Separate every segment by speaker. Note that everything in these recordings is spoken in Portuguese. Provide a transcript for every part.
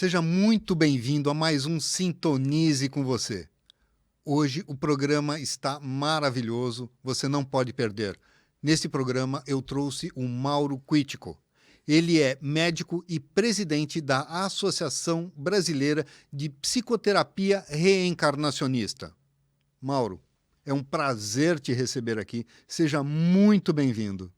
Speaker 1: Seja muito bem-vindo a mais um Sintonize com você. Hoje o programa está maravilhoso, você não pode perder. Nesse programa eu trouxe o Mauro Quitico. Ele é médico e presidente da Associação Brasileira de Psicoterapia Reencarnacionista. Mauro, é um prazer te receber aqui. Seja muito bem-vindo.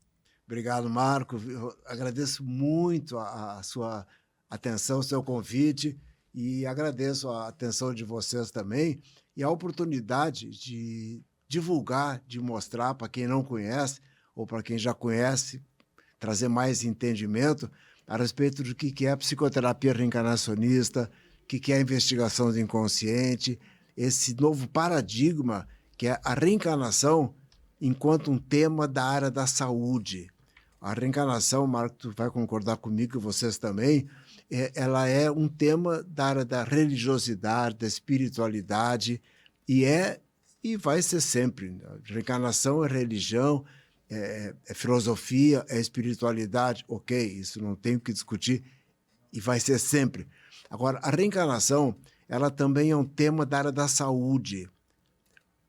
Speaker 2: Obrigado, Marco. Eu agradeço muito a sua atenção, o seu convite, e agradeço a atenção de vocês também e a oportunidade de divulgar, de mostrar para quem não conhece ou para quem já conhece, trazer mais entendimento a respeito do que é a psicoterapia reencarnacionista, o que é a investigação do inconsciente, esse novo paradigma que é a reencarnação enquanto um tema da área da saúde. A reencarnação, Marco, tu vai concordar comigo, e vocês também, ela é um tema da área da religiosidade, da espiritualidade, e vai ser sempre. Reencarnação é religião, é filosofia, é espiritualidade, ok, isso não tem o que discutir, e vai ser sempre. Agora, a reencarnação, ela também é um tema da área da saúde.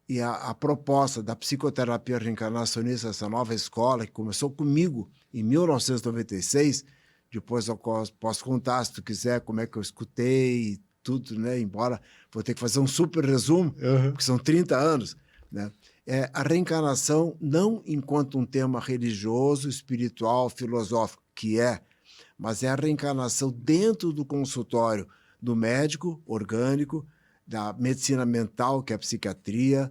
Speaker 2: E a proposta da psicoterapia reencarnacionista, essa nova escola, que começou comigo em 1996, depois eu posso contar, se tu quiser, como é que eu escutei e tudo, né? Embora vou ter que fazer um super resumo, porque são 30 anos, né? É a reencarnação não enquanto um tema religioso, espiritual, filosófico, que é, mas é a reencarnação dentro do consultório do médico orgânico, da medicina mental, que é a psiquiatria,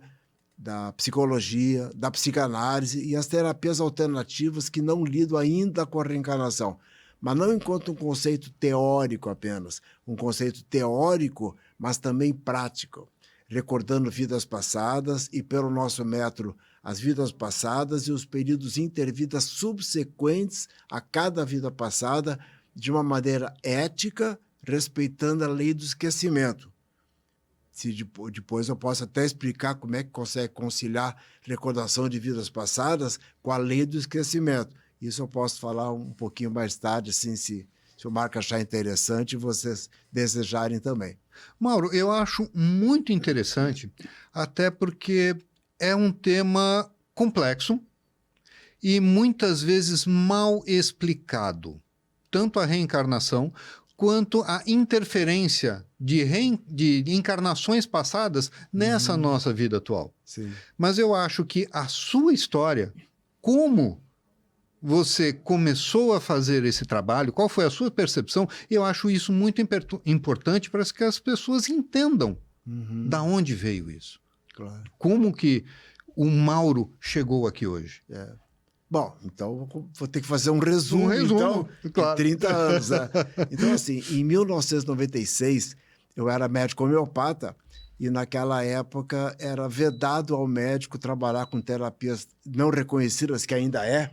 Speaker 2: da psicologia, da psicanálise e as terapias alternativas que não lidam ainda com a reencarnação, mas não enquanto um conceito teórico apenas, um conceito teórico, mas também prático, recordando vidas passadas e, pelo nosso método, as vidas passadas e os períodos intervidas subsequentes a cada vida passada de uma maneira ética, respeitando a lei do esquecimento. Se depois eu posso até explicar como é que consegue conciliar recordação de vidas passadas com a lei do esquecimento. Isso eu posso falar um pouquinho mais tarde, assim, se o Marco achar interessante e vocês desejarem também.
Speaker 1: Mauro, eu acho muito interessante, até porque é um tema complexo e muitas vezes mal explicado. Tanto a reencarnação quanto a interferência de encarnações passadas nessa nossa vida atual.
Speaker 2: Sim.
Speaker 1: Mas eu acho que a sua história, como você começou a fazer esse trabalho, qual foi a sua percepção, eu acho isso muito importante para que as pessoas entendam da onde veio isso.
Speaker 2: Claro.
Speaker 1: Como que o Mauro chegou aqui hoje.
Speaker 2: Bom, então vou ter que fazer um resumo, então,
Speaker 1: claro.
Speaker 2: de 30 anos. Né? Então, assim, em 1996, eu era médico homeopata e, naquela época, era vedado ao médico trabalhar com terapias não reconhecidas, que ainda é,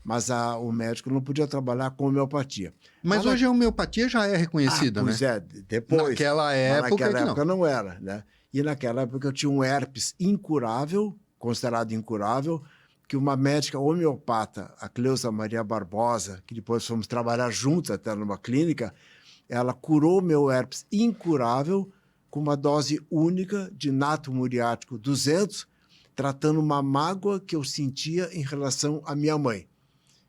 Speaker 2: mas o médico não podia trabalhar com homeopatia.
Speaker 1: Mas hoje a homeopatia já é reconhecida,
Speaker 2: pois
Speaker 1: né?
Speaker 2: Depois.
Speaker 1: Naquela época
Speaker 2: não era, né? E naquela época eu tinha um herpes incurável, considerado incurável, que uma médica homeopata, a Cleusa Maria Barbosa, que depois fomos trabalhar juntos até numa clínica, ela curou meu herpes incurável com uma dose única de nato muriático 200, tratando uma mágoa que eu sentia em relação à minha mãe.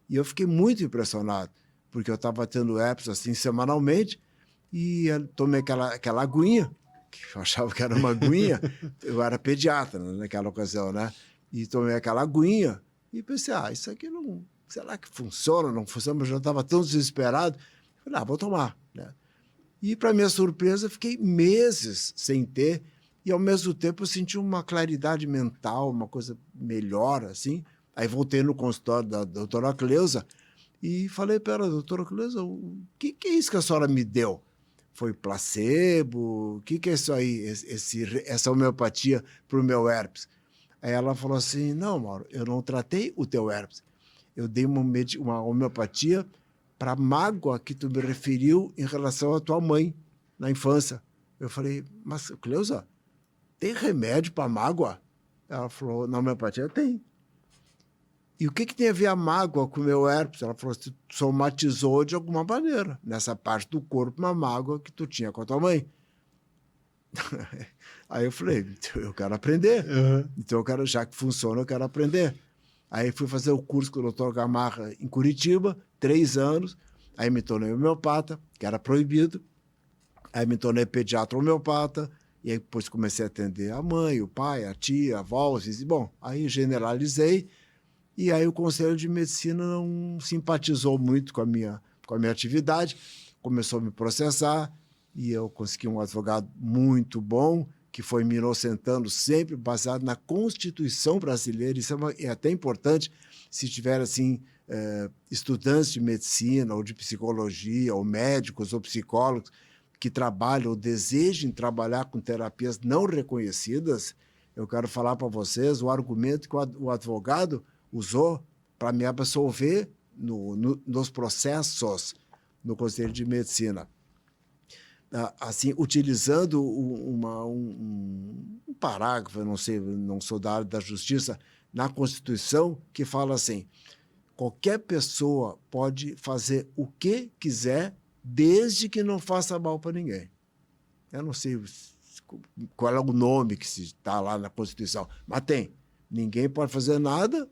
Speaker 2: E eu fiquei muito impressionado, porque eu estava tendo herpes assim semanalmente, e eu tomei aquela aguinha, que eu achava que era uma aguinha, eu era pediatra naquela ocasião, né? E tomei aquela aguinha e pensei, isso aqui não... Será que funciona? Não funciona? Mas eu já estava tão desesperado. Falei, vou tomar. Né? E, para minha surpresa, fiquei meses sem ter e, ao mesmo tempo, eu senti uma claridade mental, uma coisa melhor, assim. Aí voltei no consultório da doutora Cleusa e falei para ela, doutora Cleusa, o que é isso que a senhora me deu? Foi placebo? O que é isso aí, essa homeopatia para o meu herpes? Aí ela falou assim, não, Mauro, eu não tratei o teu herpes. Eu dei uma homeopatia para a mágoa que tu me referiu em relação à tua mãe na infância. Eu falei, mas, Cleusa, tem remédio para mágoa? Ela falou, na homeopatia tem. E o que tem a ver a mágoa com o meu herpes? Ela falou, você somatizou de alguma maneira nessa parte do corpo uma mágoa que tu tinha com a tua mãe. Aí eu falei, eu quero aprender. Então eu quero, já que funciona, eu quero aprender. Aí fui fazer o curso com o Dr. Gamarra em Curitiba, 3 anos. Aí me tornei homeopata, que era proibido. Aí me tornei pediatra homeopata. E aí depois comecei a atender a mãe, o pai, a tia, a avó. Bom, aí generalizei. E aí o Conselho de Medicina não simpatizou muito com a minha atividade. Começou a me processar. E eu consegui um advogado muito bom, que foi me inocentando sempre, baseado na Constituição brasileira. Isso é até importante, se tiver assim, estudantes de medicina, ou de psicologia, ou médicos, ou psicólogos, que trabalham ou desejem trabalhar com terapias não reconhecidas, eu quero falar para vocês o argumento que o advogado usou para me absolver nos processos no Conselho de Medicina. Assim, utilizando um parágrafo, eu não sei, não sou da área da justiça, na Constituição, que fala assim, qualquer pessoa pode fazer o que quiser, desde que não faça mal para ninguém. Eu não sei qual é o nome que está lá na Constituição, mas tem. Ninguém pode fazer nada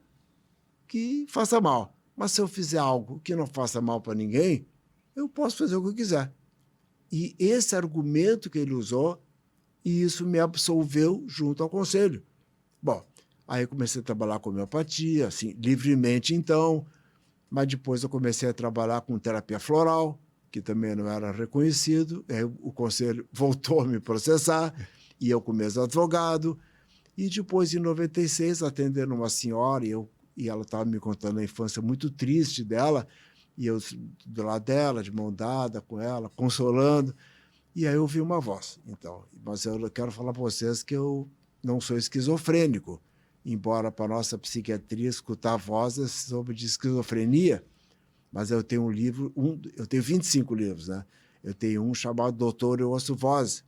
Speaker 2: que faça mal. Mas se eu fizer algo que não faça mal para ninguém, eu posso fazer o que eu quiser. E esse argumento que ele usou, e isso me absolveu junto ao conselho. Bom, aí eu comecei a trabalhar com homeopatia, assim, livremente então, mas depois eu comecei a trabalhar com terapia floral, que também não era reconhecido, aí o conselho voltou a me processar, e eu comecei advogado, e depois, em 96, atendendo uma senhora, e ela estava me contando a infância muito triste dela, e eu do lado dela, de mão dada com ela, consolando. E aí eu ouvi uma voz. Então, mas eu quero falar para vocês que eu não sou esquizofrênico, embora para a nossa psiquiatria escutar vozes sobre de esquizofrenia, mas eu tenho um livro, eu tenho 25 livros, né? Eu tenho um chamado Doutor, Eu Ouço Voz,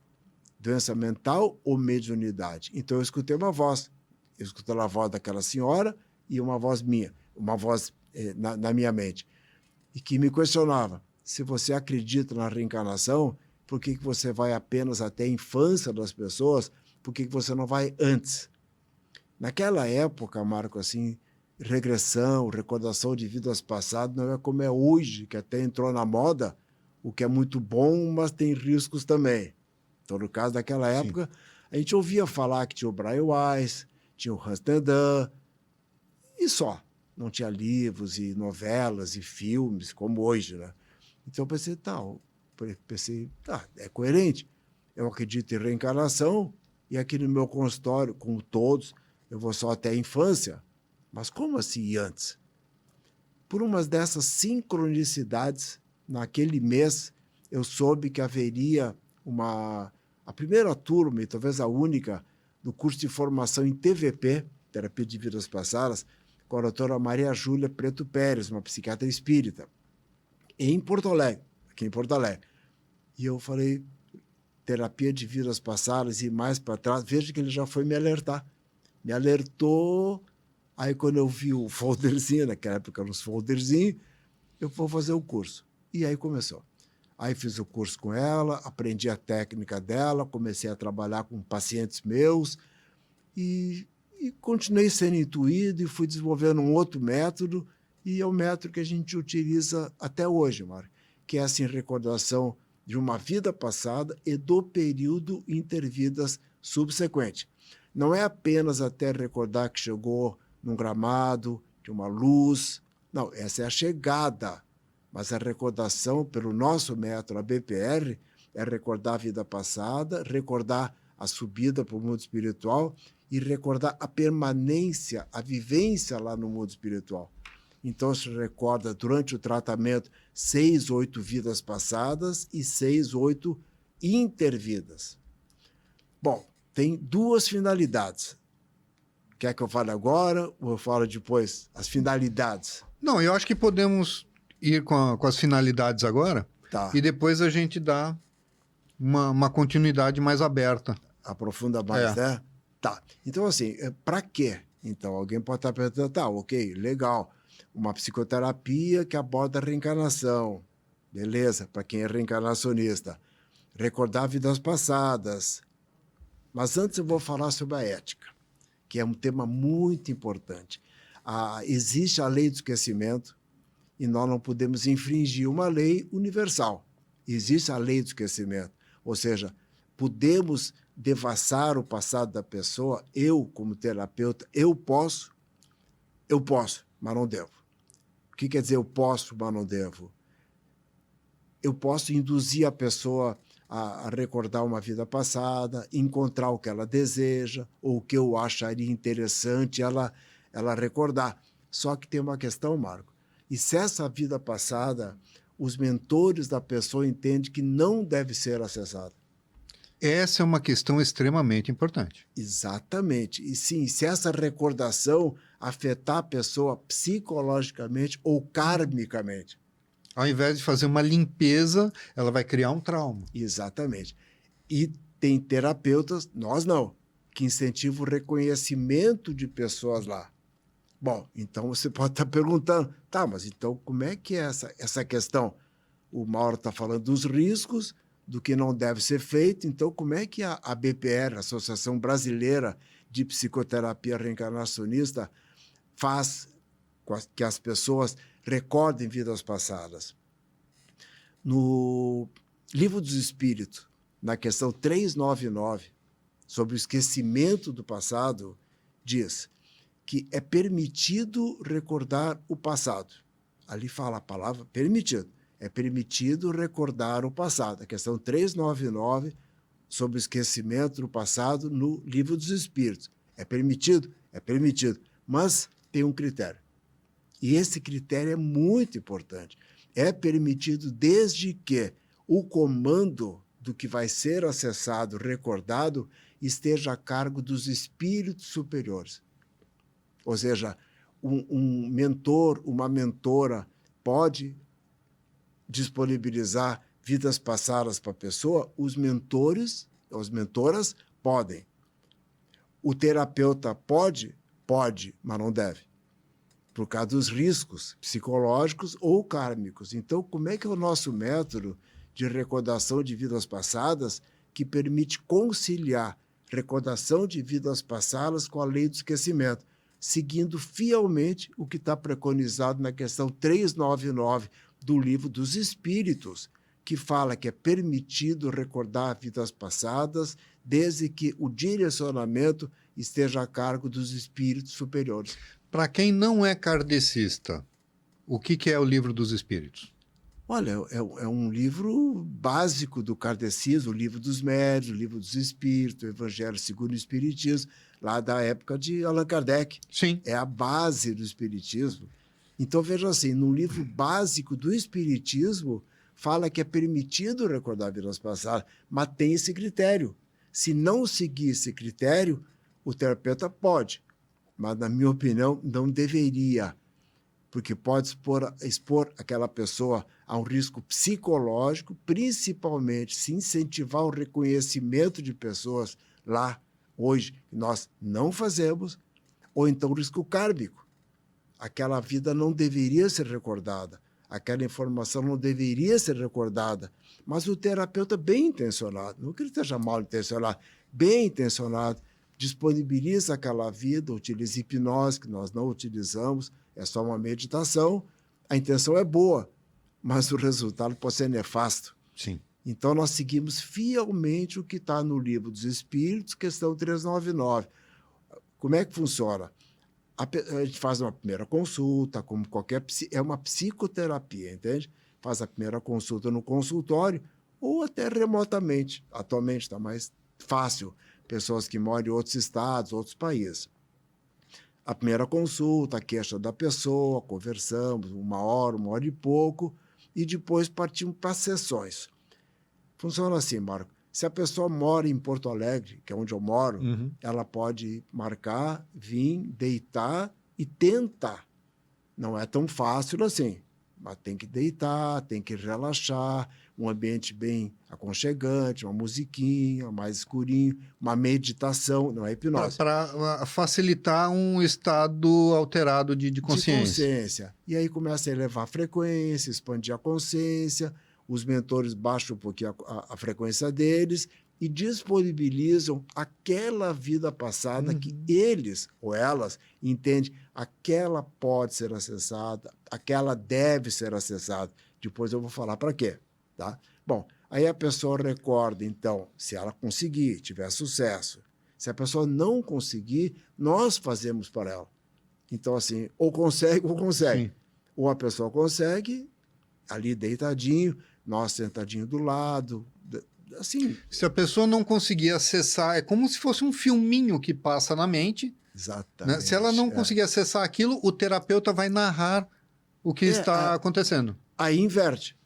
Speaker 2: Doença Mental ou Mediunidade. Então eu escutei uma voz. Eu escutei a voz daquela senhora e uma voz minha, uma voz na minha mente. E que me questionava, se você acredita na reencarnação, por que você vai apenas até a infância das pessoas, por que você não vai antes? Naquela época, Marco, assim, regressão, recordação de vidas passadas, não é como é hoje, que até entrou na moda, o que é muito bom, mas tem riscos também. Então, no caso daquela época, sim, a gente ouvia falar que tinha o Brian Weiss, tinha o Hans Tendan, e só. Não tinha livros e novelas e filmes como hoje, né? Então eu pensei, é coerente. Eu acredito em reencarnação e aqui no meu consultório, como todos, eu vou só até a infância. Mas como assim antes? Por uma dessas sincronicidades, naquele mês, eu soube que haveria a primeira turma, e talvez a única, do curso de formação em TVP, Terapia de Vidas Passadas, com a doutora Maria Júlia Preto Pérez, uma psiquiatra espírita, aqui em Porto Alegre. E eu falei, terapia de vidas passadas e mais para trás, veja que ele já foi me alertar. Me alertou, aí quando eu vi o folderzinho, naquela época nos folderzinhos, eu vou fazer o curso. E aí começou. Aí fiz o curso com ela, aprendi a técnica dela, comecei a trabalhar com pacientes meus e continuei sendo intuído e fui desenvolvendo um outro método, e é o método que a gente utiliza até hoje, Mário, que é assim, recordação de uma vida passada e do período intervidas subsequente. Não é apenas até recordar que chegou num gramado, de uma luz, não, essa é a chegada, mas a recordação pelo nosso método, a BPR, é recordar a vida passada, recordar a subida para o mundo espiritual e recordar a permanência, a vivência lá no mundo espiritual. Então, se recorda, durante o tratamento, 6, 8 vidas passadas e 6, 8 intervidas. Bom, tem 2 finalidades. Quer que eu fale agora ou eu falo depois? As finalidades.
Speaker 1: Não, eu acho que podemos ir com as finalidades agora,
Speaker 2: tá,
Speaker 1: e depois a gente dá uma continuidade mais aberta.
Speaker 2: Aprofunda mais, né? Tá. Então, assim, para quê? Então, alguém pode estar perguntando, tá, ok, legal. Uma psicoterapia que aborda a reencarnação. Beleza, para quem é reencarnacionista. Recordar vidas passadas. Mas antes eu vou falar sobre a ética, que é um tema muito importante. Existe a lei do esquecimento e nós não podemos infringir uma lei universal. Existe a lei do esquecimento, ou seja, podemos devassar o passado da pessoa. Eu, como terapeuta, eu posso, mas não devo. O que quer dizer eu posso, mas não devo? Eu posso induzir a pessoa a recordar uma vida passada, encontrar o que ela deseja, ou o que eu acharia interessante ela recordar. Só que tem uma questão, Marco. E se essa vida passada, os mentores da pessoa entendem que não deve ser acessada?
Speaker 1: Essa é uma questão extremamente importante.
Speaker 2: Exatamente. E sim, se essa recordação afetar a pessoa psicologicamente ou karmicamente.
Speaker 1: Ao invés de fazer uma limpeza, ela vai criar um trauma.
Speaker 2: Exatamente. E tem terapeutas, nós não, que incentivam o reconhecimento de pessoas lá. Bom, então você pode estar perguntando, tá, mas então como é que é essa questão? O Mauro está falando dos riscos, do que não deve ser feito, então como é que a BPR, a Associação Brasileira de Psicoterapia Reencarnacionista, faz que as pessoas recordem vidas passadas? No Livro dos Espíritos, na questão 399, sobre o esquecimento do passado, diz que é permitido recordar o passado. Ali fala a palavra permitido. É permitido recordar o passado. A questão 399, sobre o esquecimento do passado, no Livro dos Espíritos. É permitido? É permitido. Mas tem um critério. E esse critério é muito importante. É permitido desde que o comando do que vai ser acessado, recordado, esteja a cargo dos espíritos superiores. Ou seja, um mentor, uma mentora pode disponibilizar vidas passadas para a pessoa, os mentores, as mentoras podem. O terapeuta pode? Pode, mas não deve. Por causa dos riscos psicológicos ou kármicos. Então, como é que é o nosso método de recordação de vidas passadas que permite conciliar recordação de vidas passadas com a lei do esquecimento, seguindo fielmente o que está preconizado na questão 399 do Livro dos Espíritos, que fala que é permitido recordar vidas passadas desde que o direcionamento esteja a cargo dos espíritos superiores.
Speaker 1: Para quem não é kardecista, o que é o Livro dos Espíritos?
Speaker 2: Olha, é um livro básico do kardecismo, o Livro dos Médiuns, o Livro dos Espíritos, o Evangelho segundo o Espiritismo, lá da época de Allan Kardec.
Speaker 1: Sim.
Speaker 2: É a base do Espiritismo. Então, veja assim, no livro básico do Espiritismo, fala que é permitido recordar vidas passadas, mas tem esse critério. Se não seguir esse critério, o terapeuta pode, mas, na minha opinião, não deveria, porque pode expor aquela pessoa a um risco psicológico, principalmente se incentivar o reconhecimento de pessoas lá, hoje, que nós não fazemos, ou então o risco kármico. Aquela vida não deveria ser recordada, aquela informação não deveria ser recordada, mas o terapeuta bem intencionado, não que ele esteja mal intencionado, bem intencionado, disponibiliza aquela vida, utiliza hipnose, que nós não utilizamos, é só uma meditação, a intenção é boa, mas o resultado pode ser nefasto.
Speaker 1: Sim.
Speaker 2: Então, nós seguimos fielmente o que está no Livro dos Espíritos, questão 399. Como é que funciona? A gente faz uma primeira consulta, como qualquer... É uma psicoterapia, entende? Faz a primeira consulta no consultório ou até remotamente. Atualmente está mais fácil. Pessoas que moram em outros estados, outros países. A primeira consulta, a queixa da pessoa, conversamos 1 hora e pouco, e depois partimos para as sessões. Funciona assim, Marco. Se a pessoa mora em Porto Alegre, que é onde eu moro, ela pode marcar, vir, deitar e tentar. Não é tão fácil assim. mas tem que deitar, tem que relaxar, um ambiente bem aconchegante, uma musiquinha, mais escurinho, uma meditação, não é hipnose.
Speaker 1: Para facilitar um estado alterado de consciência.
Speaker 2: De consciência. E aí começa a elevar a frequência, expandir a consciência, os mentores baixam um pouquinho a frequência deles e disponibilizam aquela vida passada que eles ou elas entendem, aquela pode ser acessada, aquela deve ser acessada. Depois eu vou falar para quê, tá? Bom, aí a pessoa recorda, então, se ela conseguir, tiver sucesso. Se a pessoa não conseguir, nós fazemos para ela. Então, assim, ou consegue ou consegue.
Speaker 1: Sim.
Speaker 2: Ou a pessoa consegue, ali deitadinho, nós sentadinho do lado, assim.
Speaker 1: Se a pessoa não conseguir acessar, é como se fosse um filminho que passa na mente.
Speaker 2: Exatamente.
Speaker 1: Né? Se ela não conseguir acessar aquilo, o terapeuta vai narrar o que está acontecendo.
Speaker 2: Aí inverte.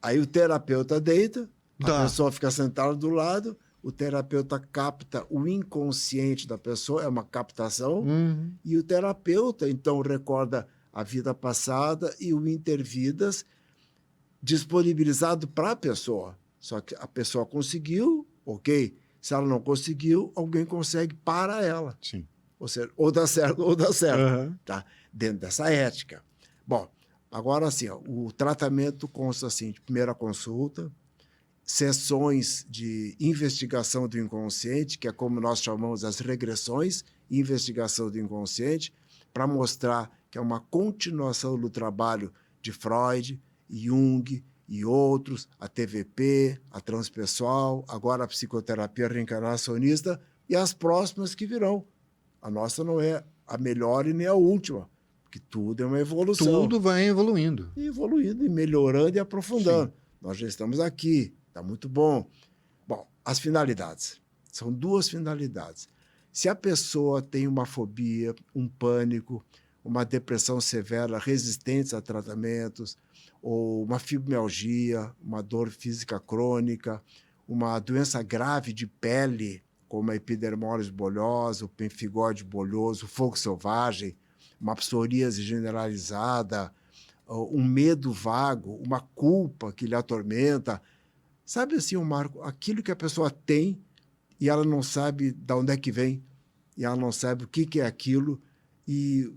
Speaker 2: Aí o terapeuta deita,
Speaker 1: Tá.
Speaker 2: a pessoa fica sentada do lado, o terapeuta capta o inconsciente da pessoa, é uma captação, e o terapeuta, então, recorda a vida passada e o intervidas disponibilizado para a pessoa. Só que a pessoa conseguiu, ok. Se ela não conseguiu, alguém consegue para ela.
Speaker 1: Sim.
Speaker 2: Ou seja, ou dá certo ou dá certo.
Speaker 1: Uhum.
Speaker 2: Tá? Dentro dessa ética. Bom, agora assim, ó, o tratamento consta assim, de primeira consulta, sessões de investigação do inconsciente, que é como nós chamamos as regressões, investigação do inconsciente, para mostrar que é uma continuação do trabalho de Freud, Jung e outros, a TVP, a transpessoal, agora a psicoterapia reencarnacionista e as próximas que virão. A nossa não é a melhor e nem a última, porque tudo é uma evolução.
Speaker 1: Tudo vai evoluindo.
Speaker 2: E evoluindo, e melhorando e aprofundando. Sim. Nós já estamos aqui, está muito bom. Bom, as finalidades. São duas finalidades. Se a pessoa tem uma fobia, um pânico, uma depressão severa, resistentes a tratamentos, ou uma fibromialgia, uma dor física crônica, uma doença grave de pele, como a epidermólise bolhosa, o pempigode bolhoso, o fogo selvagem, uma psoríase generalizada, um medo vago, uma culpa que lhe atormenta. Sabe assim, Marco, aquilo que a pessoa tem e ela não sabe de onde é que vem, e ela não sabe o que é aquilo, e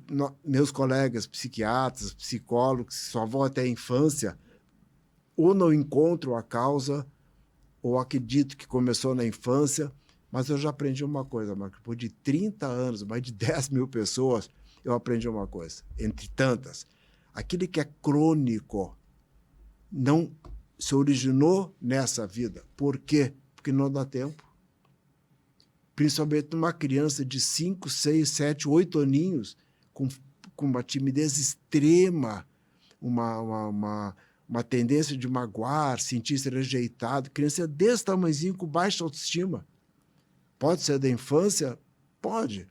Speaker 2: meus colegas psiquiatras, psicólogos, só vão até a infância, ou não encontram a causa, ou acredito que começou na infância, mas eu já aprendi uma coisa, Marco, depois de 30 anos, mais de 10 mil pessoas, eu aprendi uma coisa, entre tantas. Aquilo que é crônico não se originou nessa vida. Por quê? Porque não dá tempo. Principalmente numa criança de 5, 6, 7, 8 aninhos, com uma timidez extrema, uma tendência de magoar, sentir-se rejeitado. Criança desse tamanhozinho, com baixa autoestima. Pode ser da infância? Pode.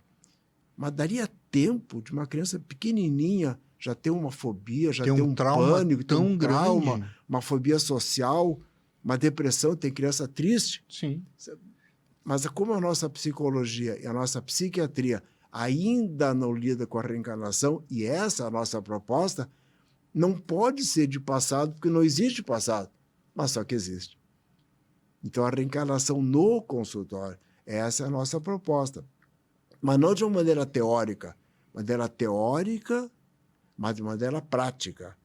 Speaker 2: Mas daria tempo de uma criança pequenininha já ter uma fobia, já ter um pânico, ter um trauma, uma fobia social, uma depressão, tem criança triste.
Speaker 1: Sim.
Speaker 2: Mas como a nossa psicologia e a nossa psiquiatria ainda não lida com a reencarnação, e essa é a nossa proposta, não pode ser de passado, porque não existe passado, mas só que existe. Então, a reencarnação no consultório, essa é a nossa proposta. Mas não de uma maneira teórica, mas de maneira prática,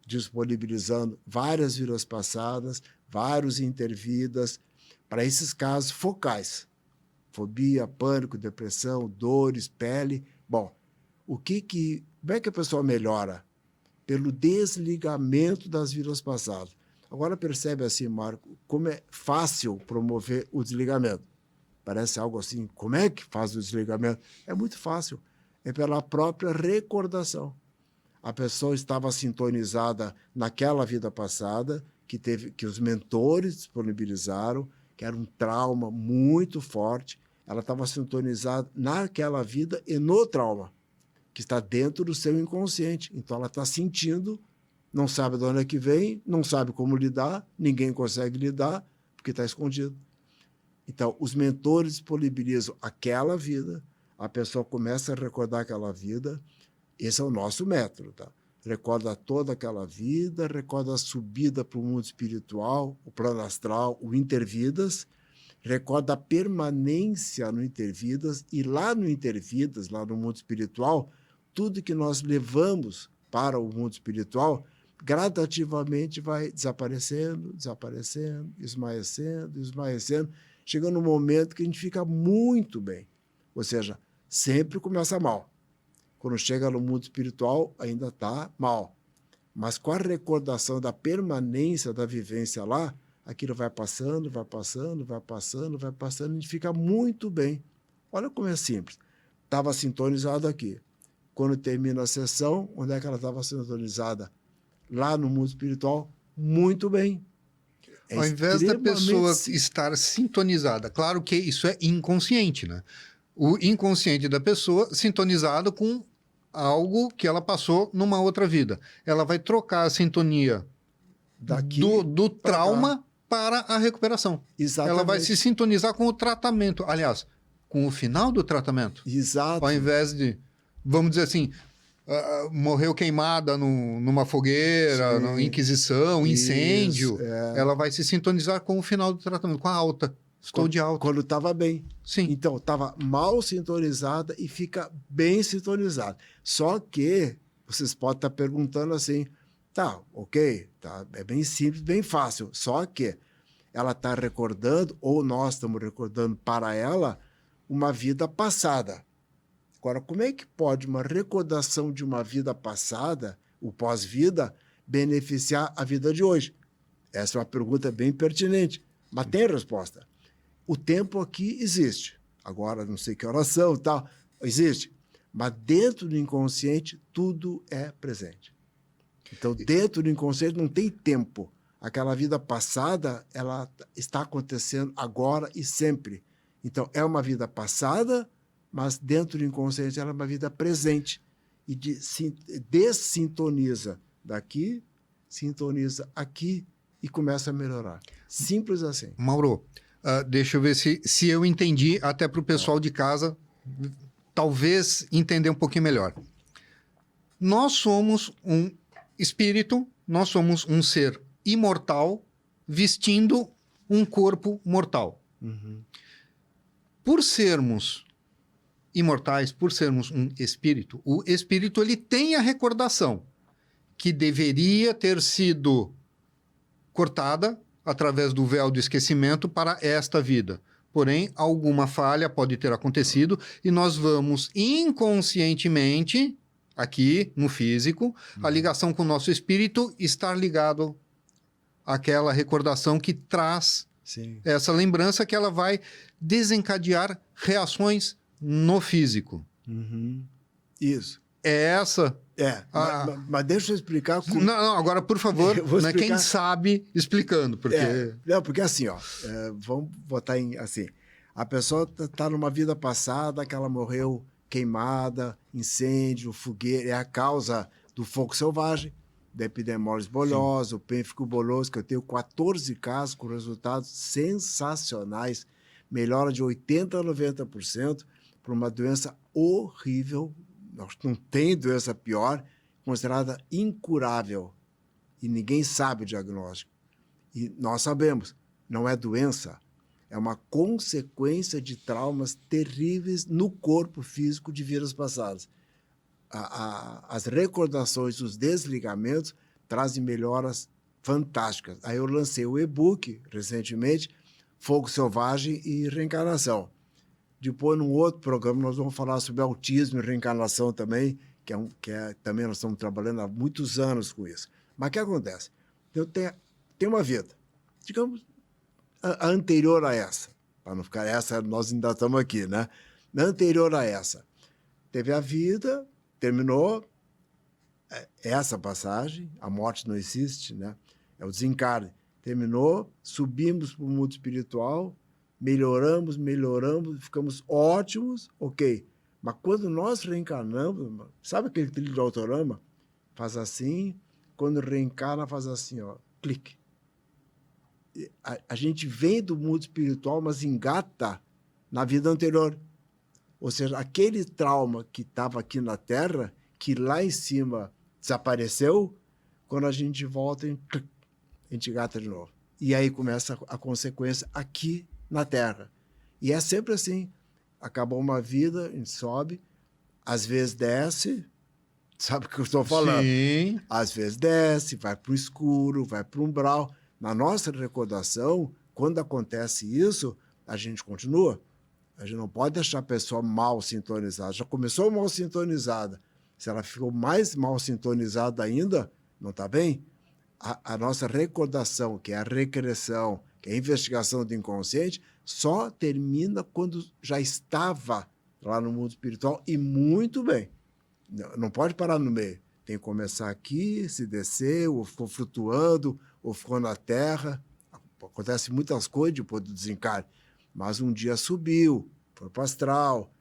Speaker 2: disponibilizando várias vidas passadas, vários intervidas, para esses casos focais. Fobia, pânico, depressão, dores, pele. Bom, como é que a pessoa melhora? Pelo desligamento das vidas passadas. Agora percebe assim, Marco, como é fácil promover o desligamento. Parece algo assim, como é que faz o desligamento? É muito fácil. É pela própria recordação. A pessoa estava sintonizada naquela vida passada, que os mentores disponibilizaram, que era um trauma muito forte. Ela estava sintonizada naquela vida e no trauma, que está dentro do seu inconsciente. Então, ela está sentindo, não sabe de onde é que vem, não sabe como lidar, ninguém consegue lidar, porque está escondido. Então, os mentores disponibilizam aquela vida, a pessoa começa a recordar aquela vida. Esse é o nosso método, tá? recorda toda aquela vida, recorda a subida para o mundo espiritual, o plano astral, o intervidas, recorda a permanência no intervidas, e lá no intervidas, lá no mundo espiritual, tudo que nós levamos para o mundo espiritual gradativamente vai desaparecendo, desaparecendo, esmaecendo, esmaecendo, chegando um momento que a gente fica muito bem. Ou seja, sempre começa mal. Quando chega no mundo espiritual, ainda está mal. Mas com a recordação da permanência da vivência lá, aquilo vai passando, vai passando, vai passando, vai passando, a gente fica muito bem. Olha como é simples. Estava sintonizado aqui. Quando termina a sessão, onde é que ela estava sintonizada? Lá no mundo espiritual, muito bem.
Speaker 1: Ao invés da pessoa estar sintonizada, claro que isso é inconsciente, né? O inconsciente da pessoa sintonizado com algo que ela passou numa outra vida. Ela vai trocar a sintonia do trauma para a recuperação.
Speaker 2: Exatamente.
Speaker 1: Ela vai se sintonizar com o tratamento. Aliás, com o final do tratamento.
Speaker 2: Exato.
Speaker 1: Ao invés de, vamos dizer assim, morreu queimada numa fogueira, na Inquisição, incêndio, ela vai se sintonizar com o final do tratamento, com a alta. Estou de alta.
Speaker 2: Quando estava bem.
Speaker 1: Sim.
Speaker 2: Então, estava mal sintonizada e fica bem sintonizada. Só que vocês podem estar perguntando assim, tá, ok, tá, é bem simples, bem fácil. Só que ela está recordando, ou nós estamos recordando para ela, uma vida passada. Agora, como é que pode uma recordação de uma vida passada, o pós-vida, beneficiar a vida de hoje? Essa é uma pergunta bem pertinente, mas tem resposta. O tempo aqui existe. Agora, não sei que oração e tal, existe. Mas dentro do inconsciente, tudo é presente. Então, dentro do inconsciente não tem tempo. Aquela vida passada, ela está acontecendo agora e sempre. Então, é uma vida passada, mas dentro do inconsciente ela é uma vida presente. E dessintoniza daqui, sintoniza aqui e começa a melhorar. Simples assim.
Speaker 1: Mauro, deixa eu ver se eu entendi, até para o pessoal de casa, talvez entender um pouquinho melhor. Nós somos um espírito, nós somos um ser imortal vestindo um corpo mortal.
Speaker 2: Uhum.
Speaker 1: Por sermos imortais, por sermos um espírito, o espírito ele tem a recordação que deveria ter sido cortada através do véu do esquecimento para esta vida. Porém, alguma falha pode ter acontecido e nós vamos inconscientemente, aqui no físico, a ligação com o nosso espírito estar ligado àquela recordação que traz essa lembrança, que ela vai desencadear reações no físico.
Speaker 2: Uhum. Isso.
Speaker 1: É essa...
Speaker 2: Mas deixa eu explicar...
Speaker 1: Não, agora, por favor,
Speaker 2: explicar...
Speaker 1: quem sabe explicando, porque...
Speaker 2: Não, porque assim, vamos botar assim, a pessoa está numa vida passada que ela morreu queimada, incêndio, fogueira, é a causa do fogo selvagem, da epidermólise bolhosa, o pênfico boloso, que eu tenho 14 casos com resultados sensacionais, melhora de 80% a 90% para uma doença horrível. Não tem doença pior, considerada incurável. E ninguém sabe o diagnóstico. E nós sabemos, não é doença, é uma consequência de traumas terríveis no corpo físico de vidas passadas. As recordações, os desligamentos trazem melhoras fantásticas. Aí eu lancei o e-book recentemente, Fogo Selvagem e Reencarnação. Depois, num outro programa, nós vamos falar sobre autismo e reencarnação também, também nós estamos trabalhando há muitos anos com isso. Mas o que acontece? Eu tenho uma vida, digamos, a anterior a essa, para não ficar essa, nós ainda estamos aqui, né? Na anterior a essa, teve a vida, terminou, essa passagem, a morte não existe, né? É o desencarne. Terminou, subimos para o mundo espiritual, melhoramos, ficamos ótimos, ok. Mas quando nós reencarnamos, sabe aquele trilho do Autorama? Faz assim, quando reencarna, faz assim, ó, clique. A gente vem do mundo espiritual, mas engata na vida anterior. Ou seja, aquele trauma que estava aqui na Terra, que lá em cima desapareceu, quando a gente volta, a gente gata de novo. E aí começa a consequência aqui na Terra. E é sempre assim. Acabou uma vida, a gente sobe, às vezes desce, sabe o que eu estou falando?
Speaker 1: Sim.
Speaker 2: Às vezes desce, vai para o escuro, vai para o umbral. Na nossa recordação, quando acontece isso, a gente continua. A gente não pode deixar a pessoa mal sintonizada. Já começou mal sintonizada. Se ela ficou mais mal sintonizada ainda, não está bem? A nossa recordação, que é a regressão, que é a investigação do inconsciente, só termina quando já estava lá no mundo espiritual e muito bem. Não pode parar no meio. Tem que começar aqui, se descer, ou ficou flutuando, ou ficou na terra. Acontece muitas coisas depois do desencarne. Mas um dia subiu, foi para o astral,